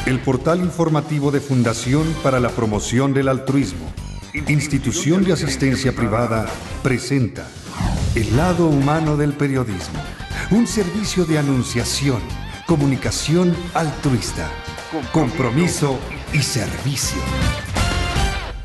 El portal informativo de Fundación para la Promoción del Altruismo, institución de asistencia privada, presenta El lado humano del periodismo, un servicio de anunciación, comunicación altruista, compromiso y servicio.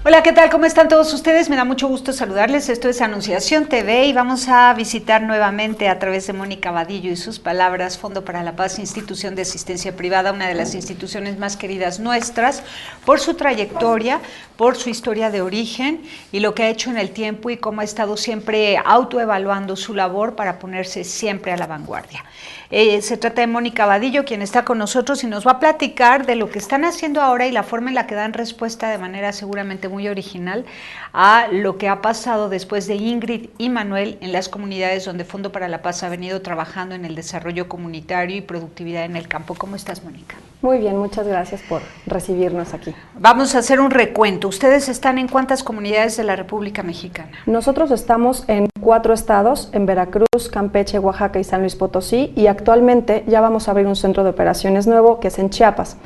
Hola, ¿qué tal? ¿Cómo están todos ustedes? Me da mucho gusto saludarles. Esto es Anunciación TV y vamos a visitar nuevamente a través de Mónica Vadillo y sus palabras Fondo para la Paz, institución de asistencia privada, una de las instituciones más queridas nuestras, por su trayectoria, por su historia de origen y lo que ha hecho en el tiempo y cómo ha estado siempre autoevaluando su labor para ponerse siempre a la vanguardia. Se trata de Mónica Vadillo, quien está con nosotros y nos va a platicar de lo que están haciendo ahora y la forma en la que dan respuesta de manera seguramente muy original a lo que ha pasado después de Ingrid y Manuel en las comunidades donde Fondo para la Paz ha venido trabajando en el desarrollo comunitario y productividad en el campo. ¿Cómo estás, Mónica? Muy bien, muchas gracias por recibirnos aquí. Vamos a hacer un recuento. ¿Ustedes están en cuántas comunidades de la República Mexicana? Nosotros estamos en 4 estados, en Veracruz, Campeche, Oaxaca y San Luis Potosí, y actualmente ya vamos a abrir un centro de operaciones nuevo que es en Chiapas.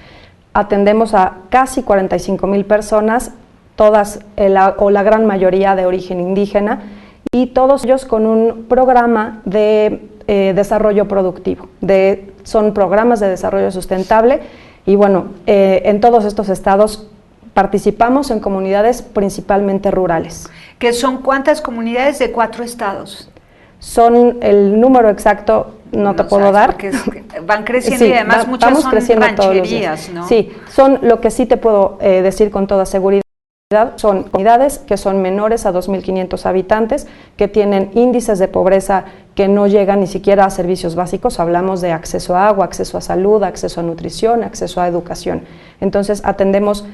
Atendemos a casi 45,000 personas, todas o la gran mayoría de origen indígena, y todos ellos con un programa de desarrollo productivo. Son programas de desarrollo sustentable y bueno, en todos estos estados participamos en comunidades principalmente rurales. ¿Qué son cuántas comunidades de 4 estados? Son el número exacto, no te puedo dar. Van creciendo, sí, y además muchas son rancherías, ¿no? Sí, son lo que sí te puedo decir con toda seguridad. Son comunidades que son menores a 2.500 habitantes, que tienen índices de pobreza que no llegan ni siquiera a servicios básicos. Hablamos de acceso a agua, acceso a salud, acceso a nutrición, acceso a educación. Entonces atendemos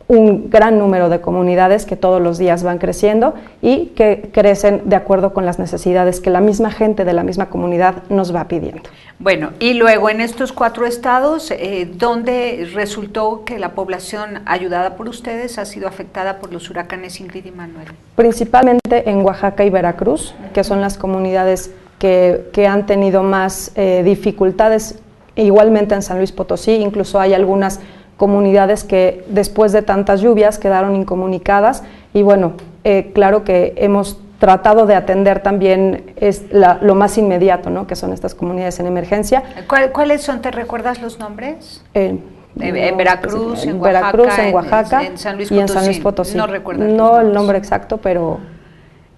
un gran número de comunidades que todos los días van creciendo y que crecen de acuerdo con las necesidades que la misma gente de la misma comunidad nos va pidiendo. Bueno, y luego en estos 4 estados, ¿dónde resultó que la población ayudada por ustedes ha sido afectada por los huracanes Ingrid y Manuel? Principalmente en Oaxaca y Veracruz, que son las comunidades que han tenido más dificultades, igualmente en San Luis Potosí. Incluso hay algunas comunidades que después de tantas lluvias quedaron incomunicadas y bueno, claro que hemos tratado de atender también lo más inmediato, ¿no? Que son estas comunidades en emergencia. ¿Cuáles son? ¿Te recuerdas los nombres? En Veracruz, en Oaxaca, en San Luis Potosí. Y en San Luis Potosí. No recuerdo el nombre exacto, pero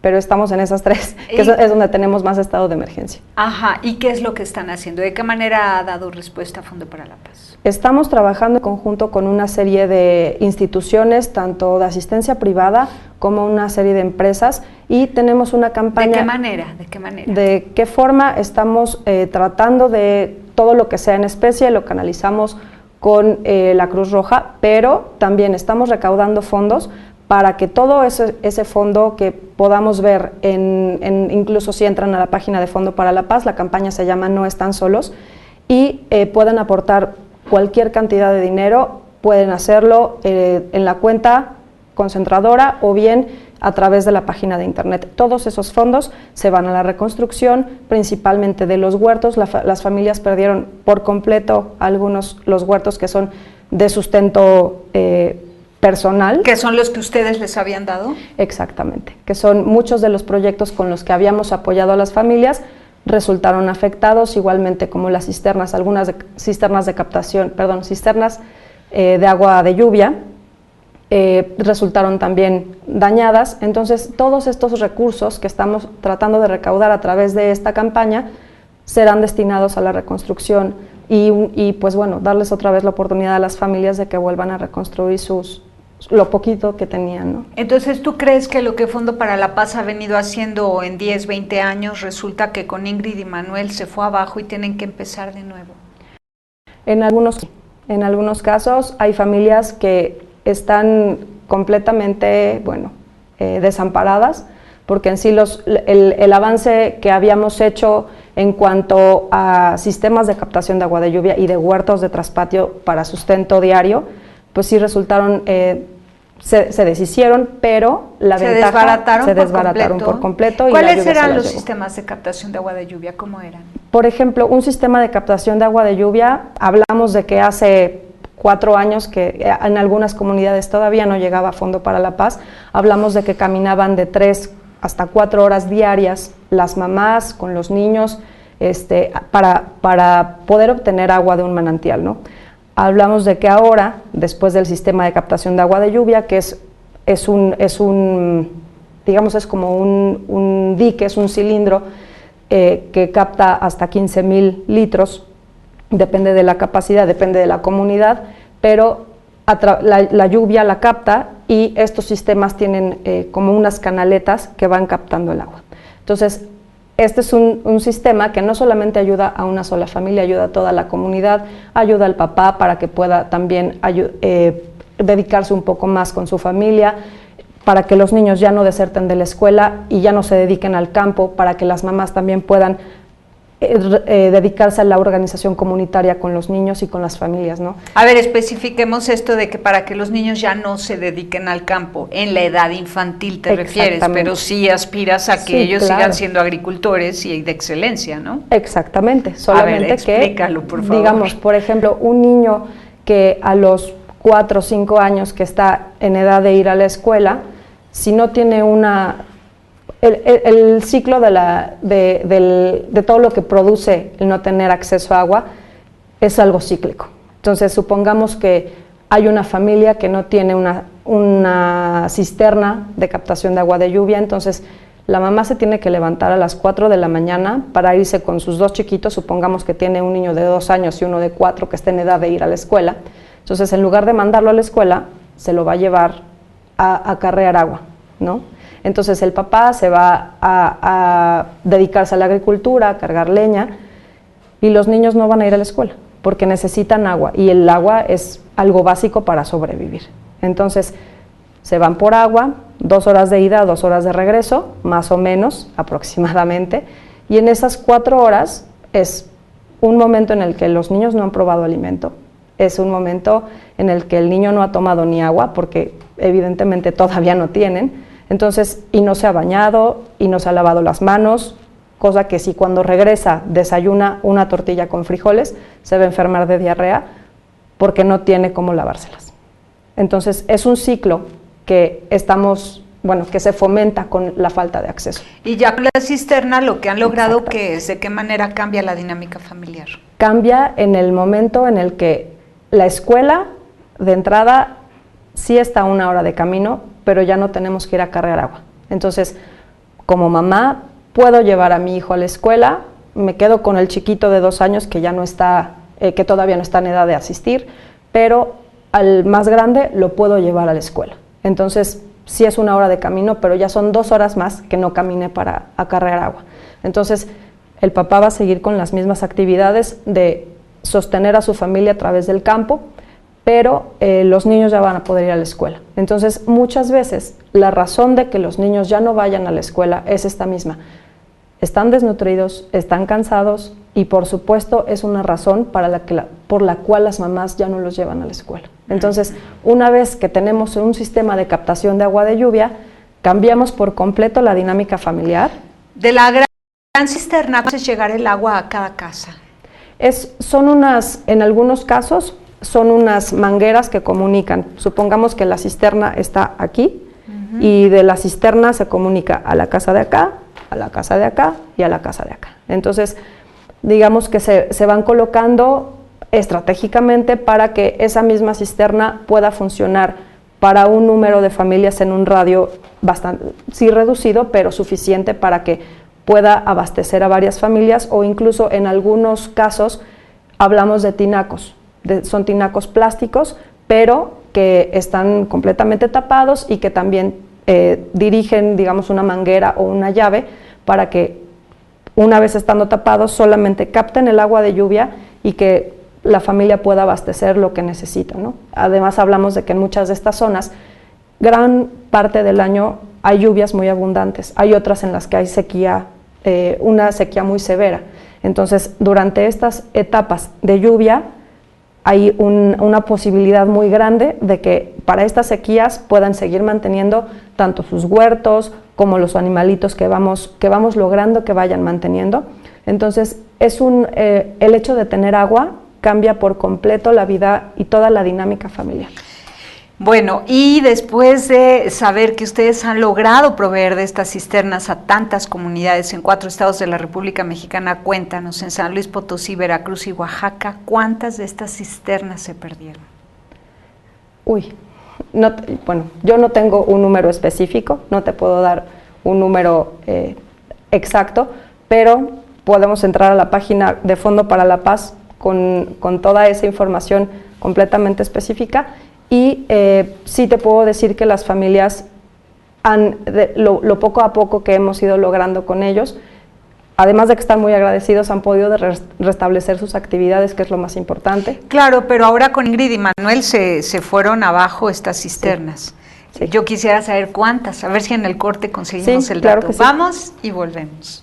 estamos en esas 3, que es donde tenemos más estado de emergencia. Ajá, ¿y qué es lo que están haciendo? ¿De qué manera ha dado respuesta Fondo para la Paz? Estamos trabajando en conjunto con una serie de instituciones, tanto de asistencia privada como una serie de empresas, y tenemos una campaña. ¿De qué manera? ¿De qué manera? ¿De qué forma? Estamos tratando de todo lo que sea en especie, lo canalizamos con la Cruz Roja, pero también estamos recaudando fondos para que todo ese fondo que podamos ver, incluso si entran a la página de Fondo para la Paz, la campaña se llama No Están Solos, y pueden aportar cualquier cantidad de dinero, pueden hacerlo en la cuenta concentradora o bien a través de la página de internet. Todos esos fondos se van a la reconstrucción, principalmente de los huertos. Las familias perdieron por completo los huertos que son de sustento personal. ¿Que son los que ustedes les habían dado? Exactamente, que son muchos de los proyectos con los que habíamos apoyado a las familias, resultaron afectados, igualmente como las cisternas, cisternas de agua de lluvia, resultaron también dañadas. Entonces todos estos recursos que estamos tratando de recaudar a través de esta campaña serán destinados a la reconstrucción y pues bueno, darles otra vez la oportunidad a las familias de que vuelvan a reconstruir lo poquito que tenían, ¿no? Entonces, ¿tú crees que lo que Fondo para la Paz ha venido haciendo en 10, 20 años resulta que con Ingrid y Manuel se fue abajo y tienen que empezar de nuevo? En algunos casos hay familias que están completamente, desamparadas, porque en sí el avance que habíamos hecho en cuanto a sistemas de captación de agua de lluvia y de huertos de traspatio para sustento diario, pues sí resultaron, se deshicieron, pero se desbarataron por completo. ¿Cuáles eran los sistemas de captación de agua de lluvia? ¿Cómo eran? Por ejemplo, un sistema de captación de agua de lluvia, hablamos de que hace 4 años, que en algunas comunidades todavía no llegaba a Fondo para la Paz, hablamos de que caminaban de 3 hasta 4 horas diarias las mamás con los niños para poder obtener agua de un manantial, ¿no? Hablamos de que ahora, después del sistema de captación de agua de lluvia, que es como un dique, es un cilindro que capta hasta 15,000 litros, depende de la capacidad, depende de la comunidad, pero la lluvia la capta y estos sistemas tienen como unas canaletas que van captando el agua. Entonces, este es un sistema que no solamente ayuda a una sola familia, ayuda a toda la comunidad, ayuda al papá para que pueda también dedicarse un poco más con su familia, para que los niños ya no deserten de la escuela y ya no se dediquen al campo, para que las mamás también puedan dedicarse a la organización comunitaria con los niños y con las familias, ¿no? A ver, especifiquemos esto de que para que los niños ya no se dediquen al campo, en la edad infantil te refieres, pero sí aspiras a que ellos sigan siendo agricultores y de excelencia, ¿no? Exactamente, solamente explícalo, por favor. Digamos, por ejemplo, un niño que a los 4 o 5 años que está en edad de ir a la escuela, si no tiene el ciclo de todo lo que produce el no tener acceso a agua es algo cíclico. Entonces, supongamos que hay una familia que no tiene una cisterna de captación de agua de lluvia, entonces la mamá se tiene que levantar a las 4 de la mañana para irse con sus 2 chiquitos, supongamos que tiene un niño de 2 años y uno de 4 que está en edad de ir a la escuela. Entonces, en lugar de mandarlo a la escuela, se lo va a llevar a acarrear agua, ¿no? Entonces el papá se va a dedicarse a la agricultura, a cargar leña, y los niños no van a ir a la escuela porque necesitan agua, y el agua es algo básico para sobrevivir. Entonces se van por agua, 2 horas de ida, 2 horas de regreso, más o menos aproximadamente, y en esas 4 horas es un momento en el que los niños no han probado alimento, es un momento en el que el niño no ha tomado ni agua porque evidentemente todavía no tienen. Entonces, y no se ha bañado, y no se ha lavado las manos, cosa que si cuando regresa desayuna una tortilla con frijoles, se va a enfermar de diarrea porque no tiene cómo lavárselas. Entonces, es un ciclo que que se fomenta con la falta de acceso. Y ya con la cisterna, lo que han logrado, ¿qué es? ¿De qué manera cambia la dinámica familiar? Cambia en el momento en el que la escuela, de entrada, sí está a 1 hora de camino, pero ya no tenemos que ir a cargar agua. Entonces, como mamá, puedo llevar a mi hijo a la escuela, me quedo con el chiquito de 2 años que ya no está, que todavía no está en edad de asistir, pero al más grande lo puedo llevar a la escuela. Entonces, sí es 1 hora de camino, pero ya son 2 horas más que no camine para acarrear agua. Entonces, el papá va a seguir con las mismas actividades de sostener a su familia a través del campo, pero los niños ya van a poder ir a la escuela. Entonces, muchas veces, la razón de que los niños ya no vayan a la escuela es esta misma. Están desnutridos, están cansados, y por supuesto es una razón por la cual las mamás ya no los llevan a la escuela. Entonces, una vez que tenemos un sistema de captación de agua de lluvia, cambiamos por completo la dinámica familiar. De la gran cisterna, ¿cómo es llegar el agua a cada casa? En algunos casos, son unas mangueras que comunican. Supongamos que la cisterna está aquí, y de la cisterna se comunica a la casa de acá, a la casa de acá y a la casa de acá. Entonces, digamos que se van colocando estratégicamente para que esa misma cisterna pueda funcionar para un número de familias en un radio bastante, sí reducido, pero suficiente para que pueda abastecer a varias familias, o incluso en algunos casos hablamos de tinacos. Son tinacos plásticos, pero que están completamente tapados y que también dirigen, digamos, una manguera o una llave para que, una vez estando tapados, solamente capten el agua de lluvia y que la familia pueda abastecer lo que necesita, ¿no? Además, hablamos de que en muchas de estas zonas, gran parte del año hay lluvias muy abundantes, hay otras en las que hay sequía, una sequía muy severa. Entonces, durante estas etapas de lluvia, hay una posibilidad muy grande de que para estas sequías puedan seguir manteniendo tanto sus huertos como los animalitos que vamos logrando que vayan manteniendo. Entonces, el hecho de tener agua cambia por completo la vida y toda la dinámica familiar. Bueno, y después de saber que ustedes han logrado proveer de estas cisternas a tantas comunidades en 4 estados de la República Mexicana, cuéntanos, en San Luis Potosí, Veracruz y Oaxaca, ¿cuántas de estas cisternas se perdieron? Bueno, yo no tengo un número específico, no te puedo dar un número exacto, pero podemos entrar a la página de Fondo para la Paz con toda esa información completamente específica. Y sí te puedo decir que las familias lo poco a poco que hemos ido logrando con ellos, además de que están muy agradecidos, han podido restablecer sus actividades, que es lo más importante. Claro, pero ahora con Ingrid y Manuel se fueron abajo estas cisternas. Sí. Yo quisiera saber cuántas, a ver si en el corte conseguimos el dato. Sí. Vamos y volvemos.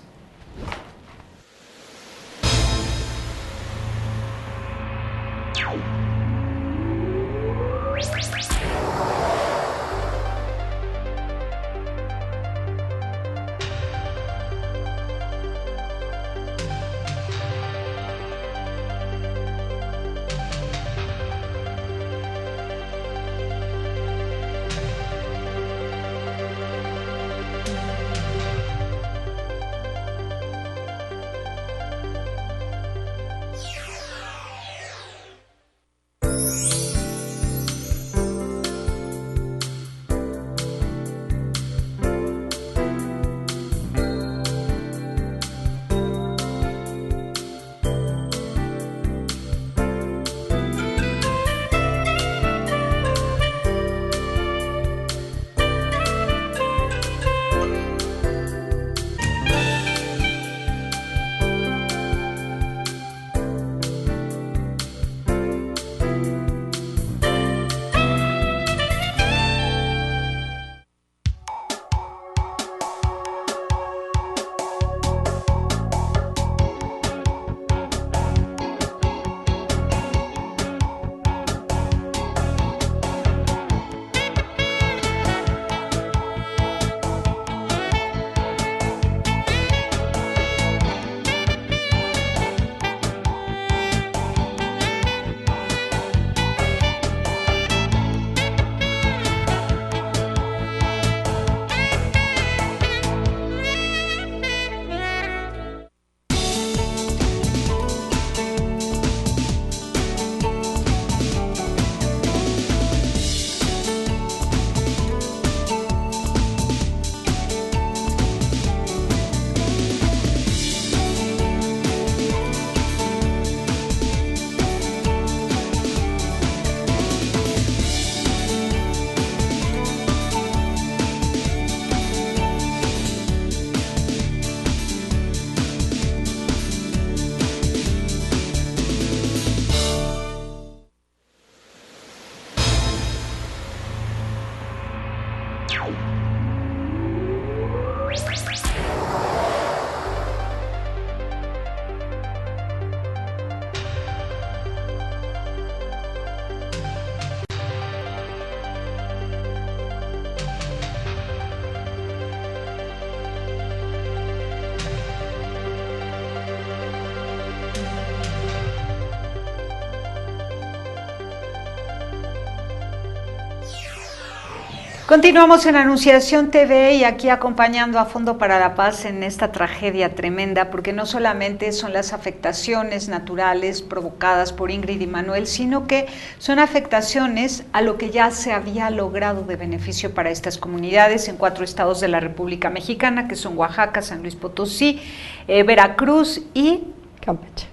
Continuamos en Anunciación TV y aquí acompañando a Fondo para la Paz en esta tragedia tremenda, porque no solamente son las afectaciones naturales provocadas por Ingrid y Manuel, sino que son afectaciones a lo que ya se había logrado de beneficio para estas comunidades en 4 estados de la República Mexicana, que son Oaxaca, San Luis Potosí, Veracruz y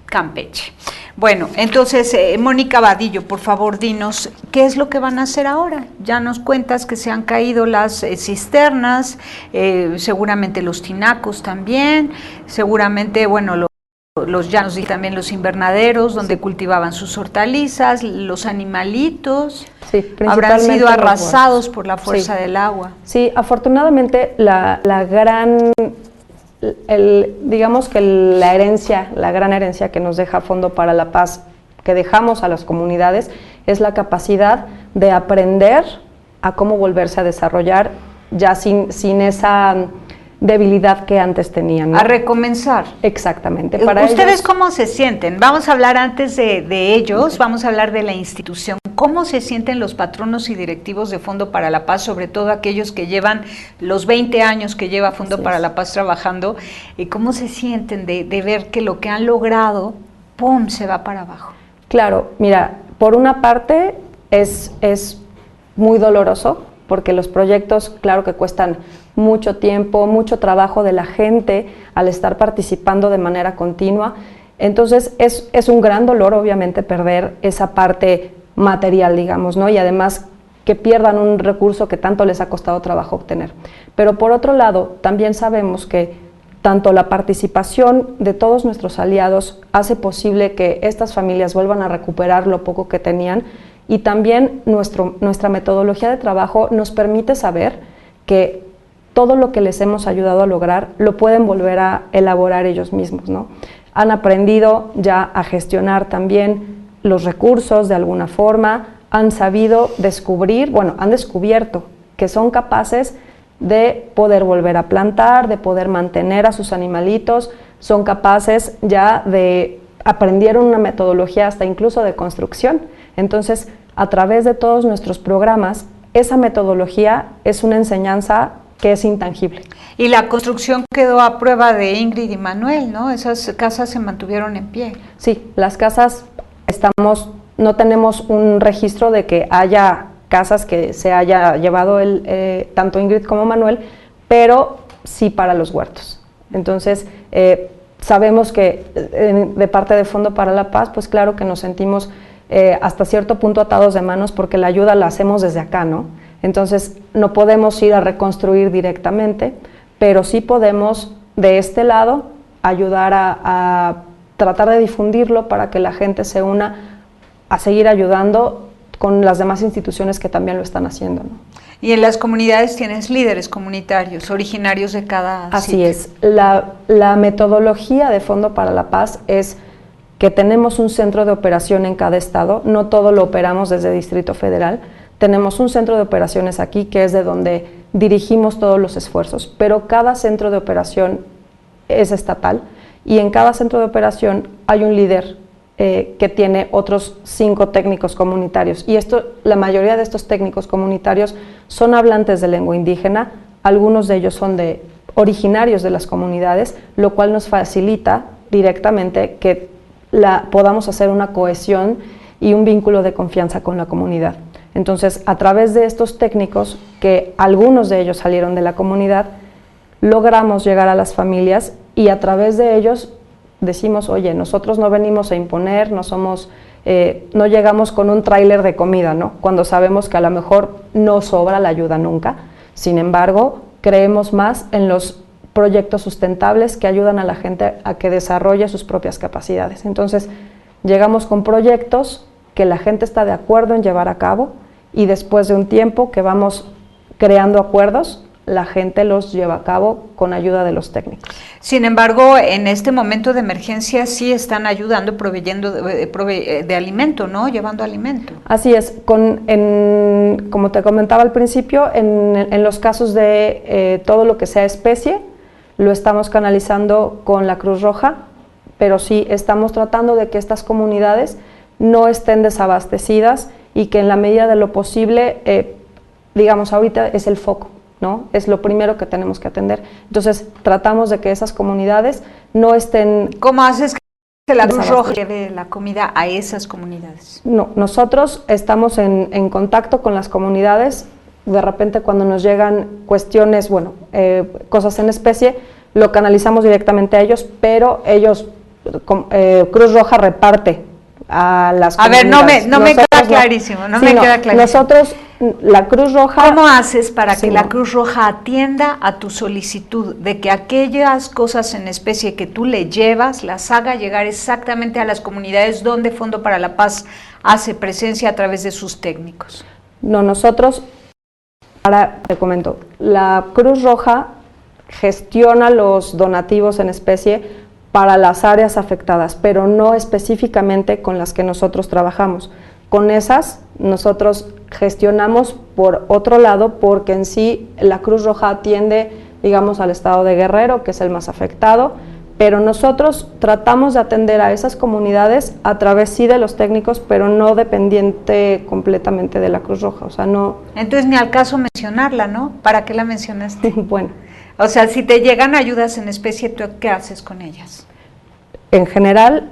Campeche. Bueno, entonces, Mónica Vadillo, por favor, dinos, ¿qué es lo que van a hacer ahora? Ya nos cuentas que se han caído las cisternas, seguramente los tinacos también, seguramente, bueno, los llanos y también los invernaderos donde cultivaban sus hortalizas, los animalitos, habrán sido arrasados por la fuerza del agua. Sí, afortunadamente digamos que la gran herencia que nos deja Fondo para la Paz, que dejamos a las comunidades, es la capacidad de aprender a cómo volverse a desarrollar ya sin esa debilidad que antes tenían, ¿no? A recomenzar. Exactamente. ¿Ustedes ellos, cómo se sienten? Vamos a hablar antes de ellos, vamos a hablar de la institución. ¿Cómo se sienten los patronos y directivos de Fondo para la Paz, sobre todo aquellos que llevan los 20 años que lleva Fondo para la Paz trabajando? ¿Y cómo se sienten de ver que lo que han logrado, ¡pum!, se va para abajo? Claro, mira, por una parte es muy doloroso, porque los proyectos, claro que cuestan mucho tiempo, mucho trabajo de la gente al estar participando de manera continua. Entonces es un gran dolor, obviamente, perder esa parte material, digamos, ¿no? Y además que pierdan un recurso que tanto les ha costado trabajo obtener. Pero por otro lado, también sabemos que tanto la participación de todos nuestros aliados hace posible que estas familias vuelvan a recuperar lo poco que tenían, y también nuestra metodología de trabajo nos permite saber que todo lo que les hemos ayudado a lograr lo pueden volver a elaborar ellos mismos, ¿no? Han aprendido ya a gestionar también los recursos de alguna forma, han sabido descubrir, bueno, han descubierto que son capaces de poder volver a plantar, de poder mantener a sus animalitos, son capaces ya aprendieron una metodología hasta incluso de construcción. Entonces, a través de todos nuestros programas, esa metodología es una enseñanza que es intangible. Y la construcción quedó a prueba de Ingrid y Manuel, ¿no? Esas casas se mantuvieron en pie. Sí, las casas no tenemos un registro de que haya casas que se haya llevado tanto Ingrid como Manuel, pero sí para los huertos. Entonces, sabemos que de parte de Fondo para la Paz, pues claro que nos sentimos hasta cierto punto atados de manos, porque la ayuda la hacemos desde acá, ¿no? Entonces no podemos ir a reconstruir directamente, pero sí podemos de este lado ayudar a tratar de difundirlo para que la gente se una a seguir ayudando con las demás instituciones que también lo están haciendo, ¿no? Y en las comunidades tienes líderes comunitarios, originarios de cada Así sitio. es. La metodología de Fondo para la Paz es que tenemos un centro de operación en cada estado, no todo lo operamos desde Distrito Federal, tenemos un centro de operaciones aquí que es de donde dirigimos todos los esfuerzos, pero cada centro de operación es estatal y en cada centro de operación hay un líder que tiene otros 5 técnicos comunitarios, y la mayoría de estos técnicos comunitarios son hablantes de lengua indígena, algunos de ellos son originarios de las comunidades, lo cual nos facilita directamente que podamos hacer una cohesión y un vínculo de confianza con la comunidad. Entonces, a través de estos técnicos, que algunos de ellos salieron de la comunidad, logramos llegar a las familias y a través de ellos decimos, oye, nosotros no venimos a imponer, no llegamos con un tráiler de comida, ¿no? Cuando sabemos que a lo mejor no sobra la ayuda nunca. Sin embargo, creemos más en los proyectos sustentables que ayudan a la gente a que desarrolle sus propias capacidades. Entonces, llegamos con proyectos que la gente está de acuerdo en llevar a cabo, y después de un tiempo que vamos creando acuerdos, la gente los lleva a cabo con ayuda de los técnicos. Sin embargo, en este momento de emergencia sí están ayudando, proveyendo de alimento, ¿no? Llevando alimento. Así es. Como te comentaba al principio, en los casos de todo lo que sea especie, lo estamos canalizando con la Cruz Roja, pero sí estamos tratando de que estas comunidades no estén desabastecidas y que en la medida de lo posible, digamos, ahorita es el foco, ¿no? Es lo primero que tenemos que atender. Entonces, tratamos de que esas comunidades no estén... ¿Cómo haces que la Cruz Roja lleve la comida a esas comunidades? No, nosotros estamos en contacto con las comunidades. De repente, cuando nos llegan cuestiones, cosas en especie, lo canalizamos directamente a ellos, pero ellos, Cruz Roja reparte a las comunidades. A ver, no me queda clarísimo, Nosotros, la Cruz Roja... ¿Cómo haces para que la Cruz Roja atienda a tu solicitud de que aquellas cosas en especie que tú le llevas, las haga llegar exactamente a las comunidades donde Fondo para la Paz hace presencia a través de sus técnicos? No, nosotros, ahora te comento, la Cruz Roja gestiona los donativos en especie para las áreas afectadas, pero no específicamente con las que nosotros trabajamos. Con esas nosotros gestionamos por otro lado, porque en sí la Cruz Roja atiende digamos al estado de Guerrero, que es el más afectado, pero nosotros tratamos de atender a esas comunidades a través sí de los técnicos, pero no dependiente completamente de la Cruz Roja, o sea, no... Entonces ni al caso mencionarla, ¿no? ¿Para qué la mencionaste? Bueno. O sea, si te llegan ayudas en especie, ¿tú qué haces con ellas? En general,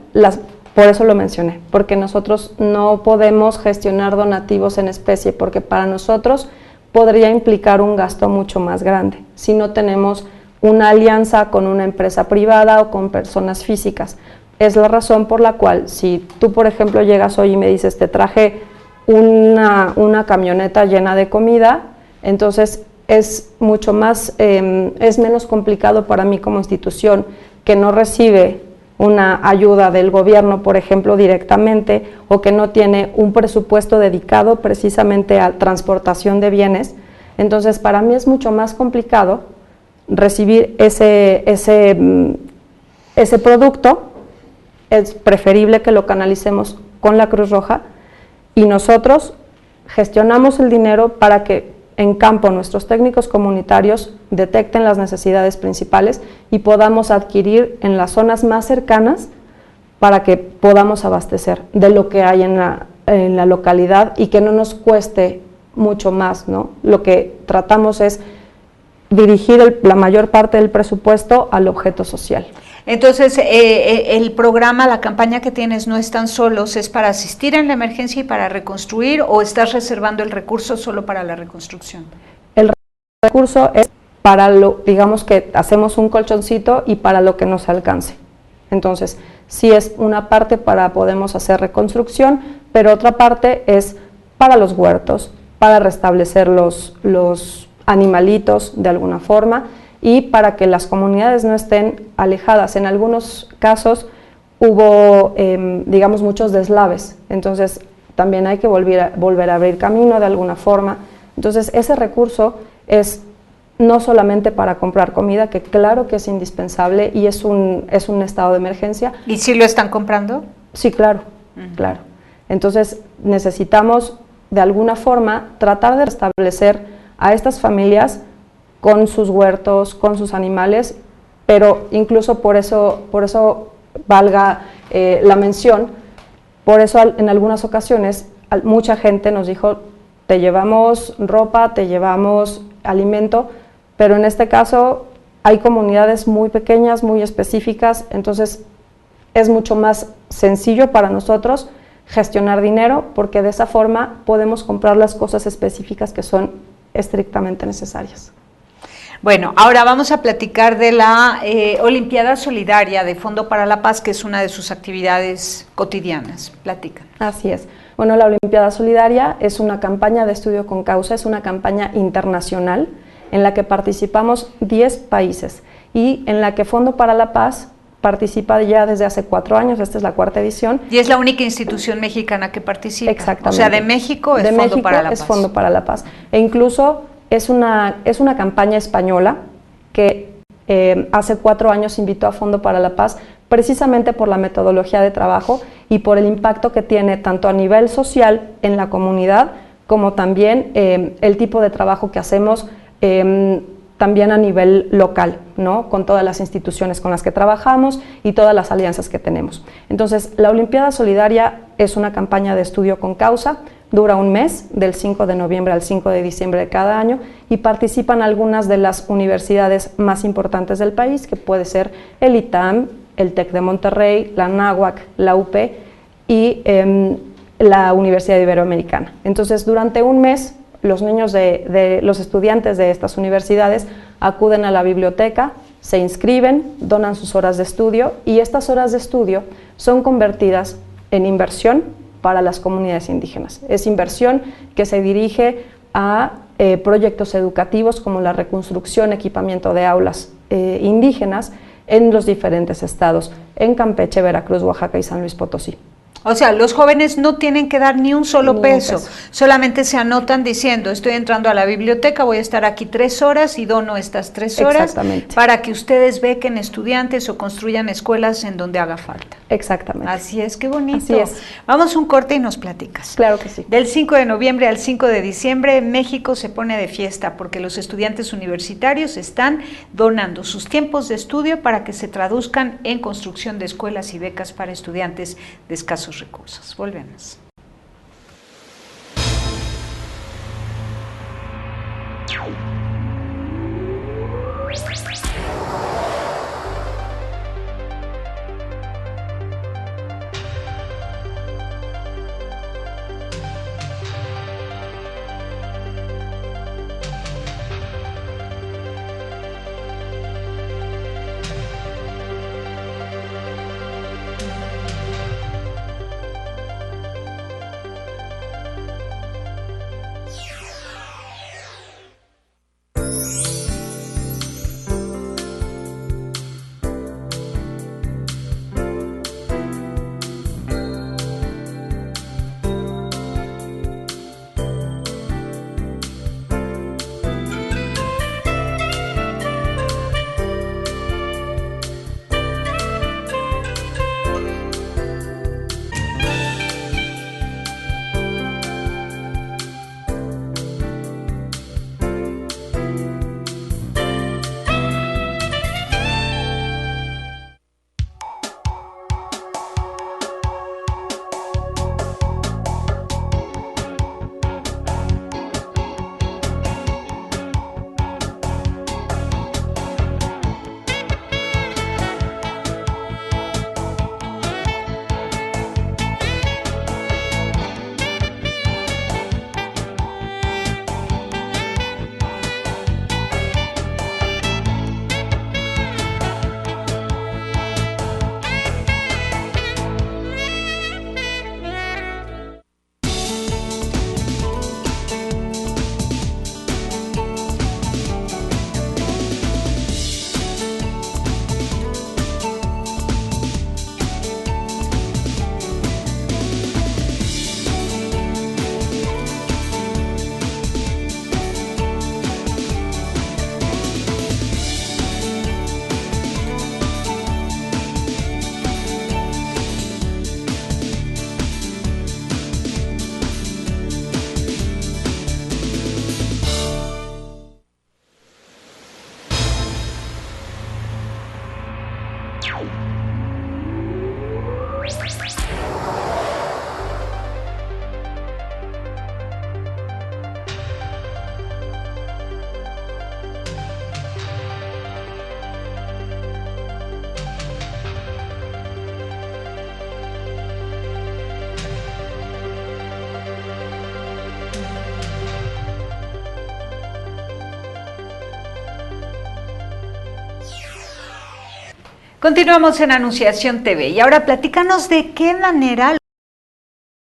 por eso lo mencioné, porque nosotros no podemos gestionar donativos en especie, porque para nosotros podría implicar un gasto mucho más grande, si no tenemos una alianza con una empresa privada o con personas físicas. Es la razón por la cual, si tú, por ejemplo, llegas hoy y me dices, te traje una camioneta llena de comida, entonces es mucho más, es menos complicado para mí como institución que no recibe una ayuda del gobierno, por ejemplo, directamente, o que no tiene un presupuesto dedicado precisamente a transportación de bienes. Entonces, para mí es mucho más complicado recibir ese producto. Es preferible que lo canalicemos con la Cruz Roja y nosotros gestionamos el dinero para que en campo nuestros técnicos comunitarios detecten las necesidades principales y podamos adquirir en las zonas más cercanas para que podamos abastecer de lo que hay en la localidad y que no nos cueste mucho más, ¿no? Lo que tratamos es dirigir la mayor parte del presupuesto al objeto social. Entonces, el programa, la campaña que tienes No Están Solos, ¿es para asistir en la emergencia y para reconstruir, o estás reservando el recurso solo para la reconstrucción? El recurso es para digamos que hacemos un colchoncito y para lo que nos alcance. Entonces, sí es una parte para podemos hacer reconstrucción, pero otra parte es para los huertos, para restablecer los animalitos de alguna forma y para que las comunidades no estén alejadas. En algunos casos hubo, digamos, muchos deslaves, entonces también hay que volver a abrir camino de alguna forma. Entonces ese recurso es no solamente para comprar comida, que claro que es indispensable y es un estado de emergencia. ¿Y si lo están comprando? Sí, claro, claro. Entonces necesitamos de alguna forma tratar de restablecer a estas familias con sus huertos, con sus animales, pero incluso por eso valga la mención, por eso en algunas ocasiones mucha gente nos dijo, te llevamos ropa, te llevamos alimento, pero en este caso hay comunidades muy pequeñas, muy específicas, entonces es mucho más sencillo para nosotros gestionar dinero, porque de esa forma podemos comprar las cosas específicas que son estrictamente necesarias. Bueno, ahora vamos a platicar de la Olimpiada Solidaria de Fondo para la Paz, que es una de sus actividades cotidianas. Platica. Así es. Bueno, la Olimpiada Solidaria es una campaña de estudio con causa, es una campaña internacional en la que participamos 10 países y en la que Fondo para la Paz participa ya desde hace 4 años, esta es la 4ª edición. Y es la única institución mexicana que participa. Exactamente. O sea, de México es Fondo para la Paz. Es Fondo para la Paz. E incluso es una campaña española que hace 4 años invitó a Fondo para la Paz precisamente por la metodología de trabajo y por el impacto que tiene tanto a nivel social en la comunidad como también el tipo de trabajo que hacemos también a nivel local, ¿no? Con todas las instituciones con las que trabajamos y todas las alianzas que tenemos. Entonces, la Olimpiada Solidaria es una campaña de estudio con causa, dura un mes, del 5 de noviembre al 5 de diciembre de cada año, y participan algunas de las universidades más importantes del país, que puede ser el ITAM, el TEC de Monterrey, la NAHUAC, la UP y la Universidad Iberoamericana. Entonces, durante un mes, los niños los estudiantes de estas universidades acuden a la biblioteca, se inscriben, donan sus horas de estudio y estas horas de estudio son convertidas en inversión para las comunidades indígenas. Es inversión que se dirige a proyectos educativos como la reconstrucción, equipamiento de aulas indígenas en los diferentes estados, en Campeche, Veracruz, Oaxaca y San Luis Potosí. O sea, los jóvenes no tienen que dar ni un solo Ni un peso, peso. solamente se anotan diciendo, estoy entrando a la biblioteca, voy a estar aquí 3 horas y dono estas 3 horas Exactamente. para que ustedes bequen estudiantes o construyan escuelas en donde haga falta. Exactamente. Así es, qué bonito. Así es. Vamos a un corte y nos platicas. Claro que sí. Del 5 de noviembre al 5 de diciembre, México se pone de fiesta porque los estudiantes universitarios están donando sus tiempos de estudio para que se traduzcan en construcción de escuelas y becas para estudiantes de escasos recursos. Volvemos. Continuamos en Anunciación TV y ahora platícanos de qué manera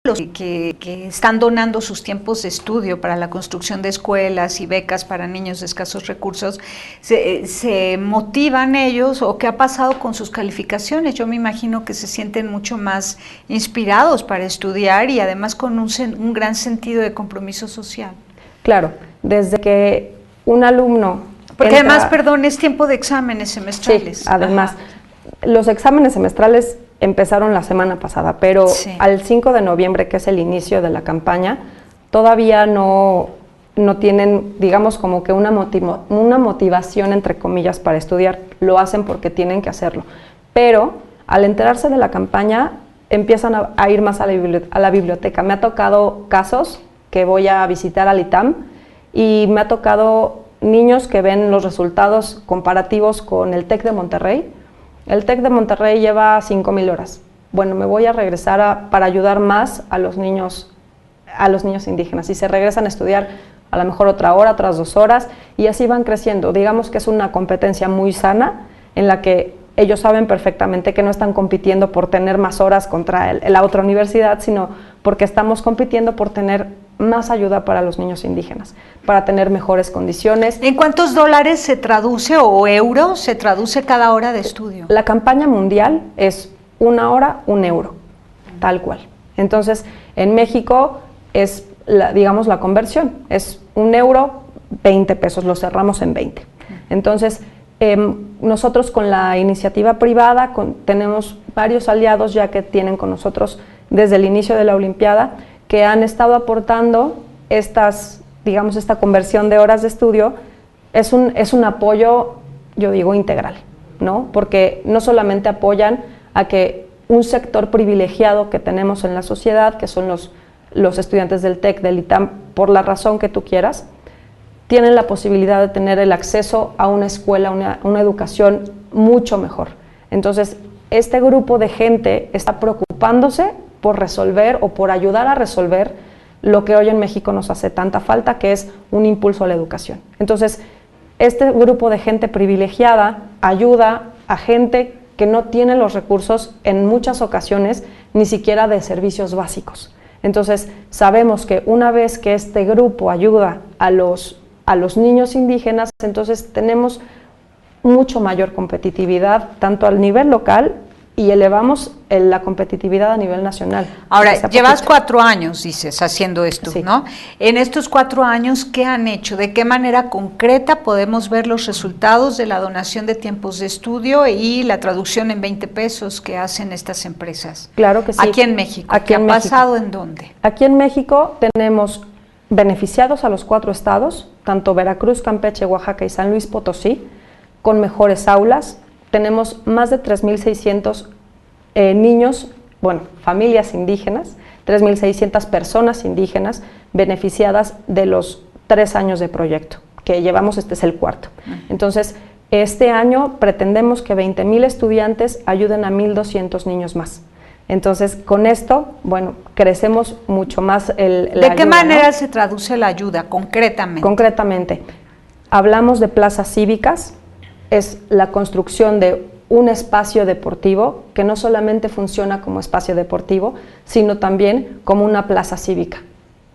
los que están donando sus tiempos de estudio para la construcción de escuelas y becas para niños de escasos recursos, se motivan ellos o qué ha pasado con sus calificaciones. Yo me imagino que se sienten mucho más inspirados para estudiar y además con un gran sentido de compromiso social. Claro, desde que un alumno... Porque además, perdón, es tiempo de exámenes semestrales. Sí, además, los exámenes semestrales empezaron la semana pasada, pero sí, al 5 de noviembre, que es el inicio de la campaña, todavía no tienen, digamos, como que una motivación, entre comillas, para estudiar. Lo hacen porque tienen que hacerlo. Pero al enterarse de la campaña, empiezan a ir más a la biblioteca. Me ha tocado casos que voy a visitar al ITAM y me ha tocado niños que ven los resultados comparativos con el TEC de Monterrey. El TEC de Monterrey lleva 5,000 horas. Bueno, me voy a regresar para ayudar más a los niños indígenas, y se regresan a estudiar a lo mejor otra hora, otras 2 horas, y así van creciendo. Digamos que es una competencia muy sana en la que ellos saben perfectamente que no están compitiendo por tener más horas contra la otra universidad, sino porque estamos compitiendo por tener más ayuda para los niños indígenas, para tener mejores condiciones. ¿En cuántos dólares se traduce o euros se traduce cada hora de estudio? La campaña mundial es 1 hora, 1 euro. tal cual. Entonces, en México es, digamos, la conversión, es 1 euro, 20 pesos, lo cerramos en 20. Entonces, nosotros con la iniciativa privada tenemos varios aliados ya que tienen con nosotros desde el inicio de la Olimpiada, que han estado aportando esta conversión de horas de estudio. Es un apoyo, yo digo, integral, ¿no? Porque no solamente apoyan a que un sector privilegiado que tenemos en la sociedad, que son los estudiantes del TEC, del ITAM, por la razón que tú quieras, tienen la posibilidad de tener el acceso a una escuela, una educación mucho mejor. Entonces, este grupo de gente está preocupándose por resolver o por ayudar a resolver lo que hoy en México nos hace tanta falta, que es un impulso a la educación. Entonces, este grupo de gente privilegiada ayuda a gente que no tiene los recursos en muchas ocasiones, ni siquiera de servicios básicos. Entonces, sabemos que una vez que este grupo ayuda a los niños indígenas, entonces tenemos mucho mayor competitividad, tanto al nivel local, y elevamos la competitividad a nivel nacional. Ahora, llevas 4 años, dices, haciendo esto, sí, ¿no? En estos 4 años, ¿qué han hecho? ¿De qué manera concreta podemos ver los resultados de la donación de tiempos de estudio y la traducción en 20 pesos que hacen estas empresas? Claro que sí. Aquí en México. ¿Qué ha pasado en dónde? Aquí en México tenemos beneficiados a los 4 estados, tanto Veracruz, Campeche, Oaxaca y San Luis Potosí, con mejores aulas. Tenemos más de 3.600 niños, familias indígenas, 3.600 personas indígenas beneficiadas de los 3 años de proyecto, que llevamos, este es el 4º. Entonces, este año pretendemos que 20.000 estudiantes ayuden a 1.200 niños más. Entonces, con esto, crecemos mucho más la ayuda. ¿De qué manera se traduce la ayuda, concretamente? Concretamente, hablamos de plazas cívicas, es la construcción de un espacio deportivo que no solamente funciona como espacio deportivo, sino también como una plaza cívica,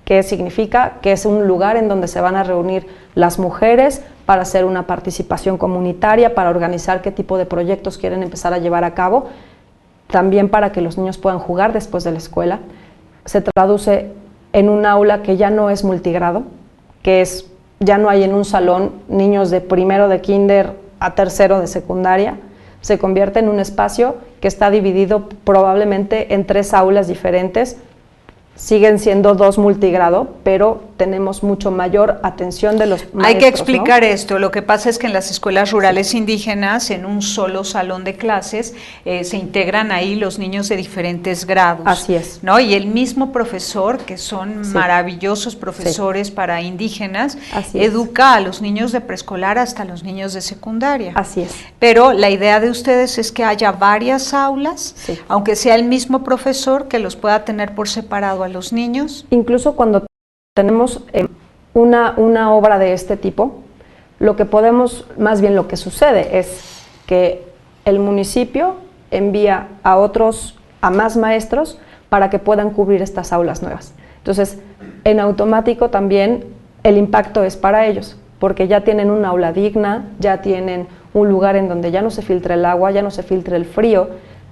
que significa que es un lugar en donde se van a reunir las mujeres para hacer una participación comunitaria, para organizar qué tipo de proyectos quieren empezar a llevar a cabo, también para que los niños puedan jugar después de la escuela. Se traduce en un aula que ya no es multigrado, ya no hay en un salón niños de primero de kinder a tercero de secundaria, se convierte en un espacio que está dividido probablemente en 3 aulas diferentes. Siguen siendo 2 multigrado, pero tenemos mucho mayor atención de los maestros. Hay que explicar, ¿no?, esto. Lo que pasa es que en las escuelas rurales indígenas, en un solo salón de clases, se integran ahí los niños de diferentes grados. Así es. ¿No? Y el mismo profesor, que son maravillosos profesores para indígenas, educa a los niños de preescolar hasta los niños de secundaria. Así es. Pero la idea de ustedes es que haya varias aulas, aunque sea el mismo profesor, que los pueda tener por separado a los niños. Incluso cuando tenemos una obra de este tipo, lo que sucede es que el municipio envía a más maestros para que puedan cubrir estas aulas nuevas. Entonces, en automático también el impacto es para ellos, porque ya tienen un aula digna, ya tienen un lugar en donde ya no se filtra el agua, ya no se filtra el frío,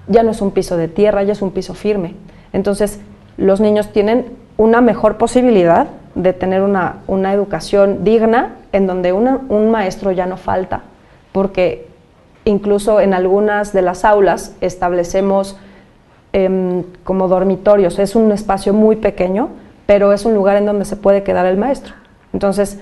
ya no es un piso de tierra, ya es un piso firme. Entonces, los niños tienen una mejor posibilidad de tener una educación digna, en donde un maestro ya no falta, porque incluso en algunas de las aulas establecemos como dormitorios. Es un espacio muy pequeño, pero es un lugar en donde se puede quedar el maestro. Entonces,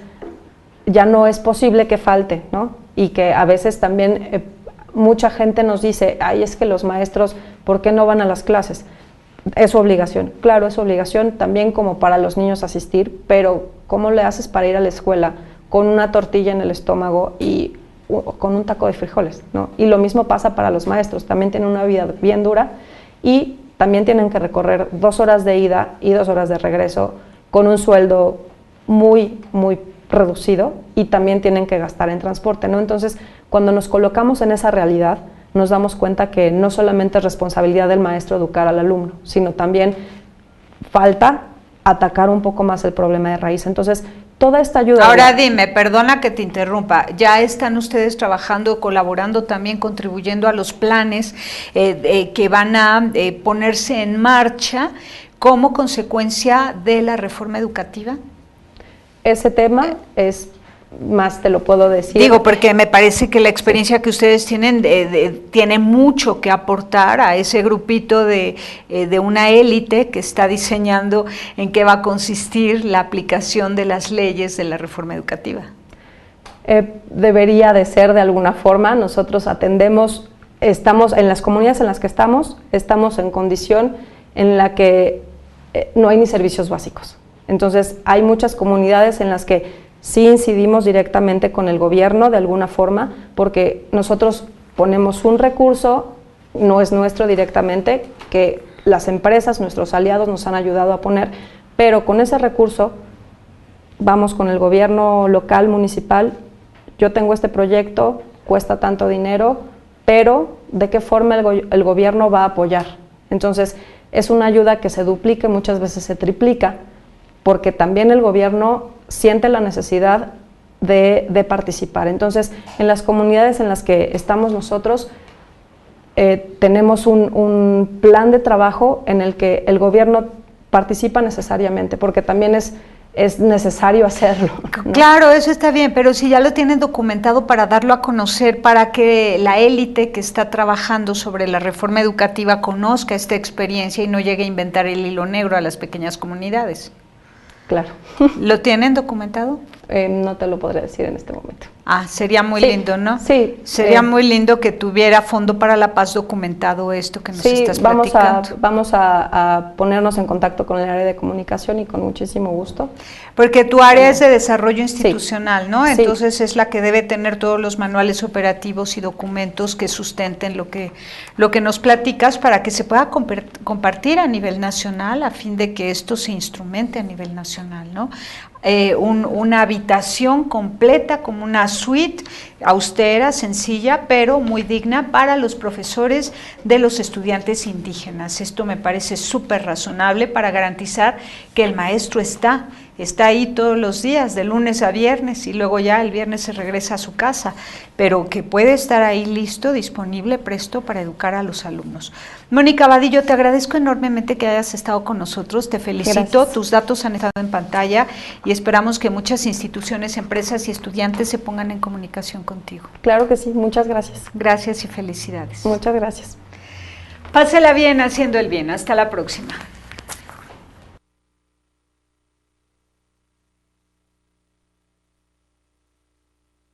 ya no es posible que falte, ¿no? Y que a veces también mucha gente nos dice, ay, es que los maestros, ¿por qué no van a las clases? Es su obligación, claro, es su obligación también como para los niños asistir, pero ¿cómo le haces para ir a la escuela con una tortilla en el estómago y con un taco de frijoles, ¿no? Y lo mismo pasa para los maestros, también tienen una vida bien dura y también tienen que recorrer 2 horas de ida y 2 horas de regreso con un sueldo muy, muy reducido, y también tienen que gastar en transporte, ¿no? Entonces, cuando nos colocamos en esa realidad, nos damos cuenta que no solamente es responsabilidad del maestro educar al alumno, sino también falta atacar un poco más el problema de raíz. Entonces, toda esta ayuda. Ahora dime, perdona que te interrumpa, ¿ya están ustedes trabajando, colaborando también, contribuyendo a los planes que van a ponerse en marcha como consecuencia de la reforma educativa? Ese tema es más, te lo puedo decir. Digo, porque me parece que la experiencia que ustedes tienen tiene mucho que aportar a ese grupito de una élite que está diseñando en qué va a consistir la aplicación de las leyes de la reforma educativa. Debería de ser de alguna forma. Nosotros atendemos, estamos en las comunidades en las que estamos en condición en la que no hay ni servicios básicos. Entonces, hay muchas comunidades en las que sí incidimos directamente con el gobierno de alguna forma, porque nosotros ponemos un recurso, no es nuestro directamente, que las empresas, nuestros aliados nos han ayudado a poner, pero con ese recurso vamos con el gobierno local, municipal, yo tengo este proyecto, cuesta tanto dinero, pero ¿de qué forma el gobierno va a apoyar? Entonces, es una ayuda que se duplica, muchas veces se triplica, porque también el gobierno siente la necesidad de participar. Entonces, en las comunidades en las que estamos nosotros, tenemos un plan de trabajo en el que el gobierno participa necesariamente, porque también es necesario hacerlo, ¿no? Claro, eso está bien, pero si ya lo tienen documentado para darlo a conocer, para que la élite que está trabajando sobre la reforma educativa conozca esta experiencia y no llegue a inventar el hilo negro a las pequeñas comunidades. Claro. ¿Lo tienen documentado? No te lo podré decir en este momento. Ah, sería muy lindo, ¿no? Sí. Sería muy lindo que tuviera Fondo para la Paz documentado esto que nos estás platicando. Vamos a ponernos en contacto con el área de comunicación y con muchísimo gusto. Porque tu área es de desarrollo institucional, ¿no? Sí. Entonces es la que debe tener todos los manuales operativos y documentos que sustenten lo que nos platicas para que se pueda compartir a nivel nacional a fin de que esto se instrumente a nivel nacional, ¿no? Una habitación completa como una suite austera, sencilla, pero muy digna para los profesores de los estudiantes indígenas. Esto me parece súper razonable para garantizar que el maestro está ahí todos los días, de lunes a viernes, y luego ya el viernes se regresa a su casa, pero que puede estar ahí listo, disponible, presto para educar a los alumnos. Mónica Vadillo, te agradezco enormemente que hayas estado con nosotros, te felicito. Gracias. Tus datos han estado en pantalla y esperamos que muchas instituciones, empresas y estudiantes se pongan en comunicación contigo. Claro que sí, muchas gracias. Gracias y felicidades. Muchas gracias. Pásela bien haciendo el bien, hasta la próxima.